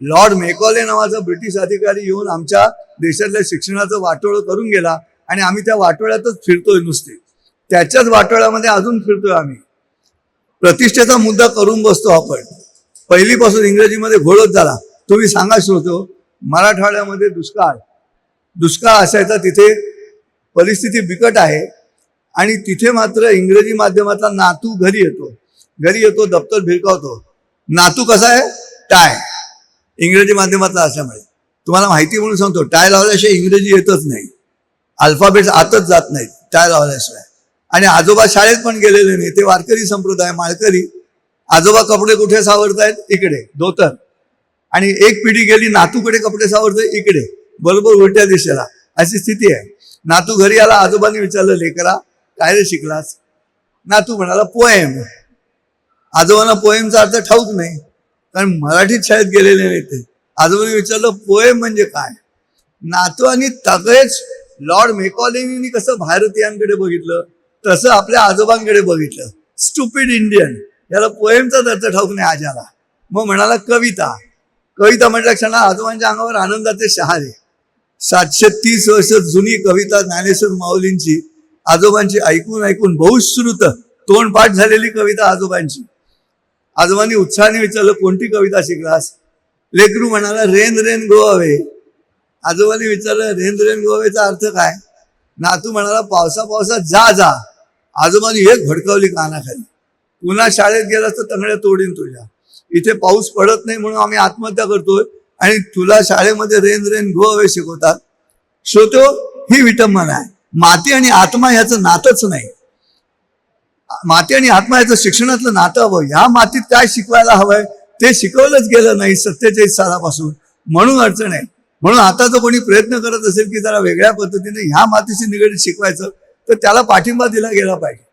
Lord Macaulay नावाचा British अधिकारी येऊन आमच्या देशातल्या शिक्षणाचं वाटोळं करून गेला आणि आम्ही त्या वाटोळ्यातच फिरतोय नुसते. त्याच्याच वाटोळ्यामध्ये अजून फिरतोय आम्ही. प्रतिष्ठेचा मुद्दा करून बसतो आपण. पहिलीपासून इंग्रजीमध्ये घोळच झाला. तुम्ही सांगा श्रोतो, मराठवाड्यामध्ये दुष्काळ असायचा, तिथे परिस्थिती बिकट आहे आणि तिथे मात्र इंग्रजी माध्यमातला नातू घरी येतो दप्तर भिरकावतो. नातू कसा आहे? टाय. इंग्रजी माध्यमातला असल्यामुळे तुम्हाला माहिती म्हणून सांगतो, टाय लावल्याशिवाय इंग्रजी येतच नाही, अल्फाबेट्स आतच जात नाहीत टाय लावल्याशिवाय. आणि आजोबा शाळेत पण गेलेले नाही, ते वारकरी संप्रदाय, माळकरी. आजोबा कपडे कुठे सावरतायत? इकडे, धोतर. आणि एक पिढी गेली, नातूकडे कपडे सावरतोय इकडे, बरोबर उलट्या दिशेला. अशी स्थिती आहे. नातू घरी आला, आजोबांनी विचारलं, लेकरा काय रे शिकलास? नातू म्हणाला, पोएम. आजोबांना पोएमचा अर्थ ठाऊक नाही, कारण मराठीत शाळेत गेलेले नाही ते. आजोबांनी विचारलं, पोएम म्हणजे काय? नातू आणि तगेच लॉर्ड मेकॉलेनी कसं भारतीयांकडे बघितलं तसं आपल्या आजोबांकडे बघितलं. स्टुपिड इंडियन, याला पोएमचा अर्थ ठाऊक नाही आजाला. मग म्हणाला, कविता म्हटल्या क्षणा आजोबांच्या अंगावर आनंदाचे शहारे. 730 वर्ष जुनी कविता ज्ञानेश्वर माऊलींची आजोबांची ऐकून बहुश्रुत तोंडपाठ झालेली कविता आजोबांची. आजोबांनी उत्साहाने विचारलं, कोणती कविता शिकलास? लेकरू म्हणाला, रेन रेन गो अवे. आजोबांनी विचारलं, रेन रेन गो अवेचा अर्थ काय? नातू म्हणाला, पावसात जा जा. आजोबांनी एक भडकावली कानाखाली. पुन्हा शाळेत गेलास तर तंगड्या तोडीन तुझ्या. इथे पाऊस पडत नाही म्हणून आम्ही आत्महत्या करतोय आणि तुला शाळेमध्ये रेन रेन गो अवे शिकवतात. श्रोतो, ही विटंबना आहे. माती आणि आत्मा ह्याचं नातच नाही. माती आणि आत्मा ह्याचं शिक्षणातलं नातं हवं. ह्या मातीत काय शिकवायला हवंय ते शिकवलंच गेलं नाही 47 सालापासून, म्हणून अडचण आहे. म्हणून आता जो कोणी प्रयत्न करत असेल की जरा वेगळ्या पद्धतीने ह्या मातीशी निगडीत शिकवायचं, तर त्याला पाठिंबा दिला गेला पाहिजे.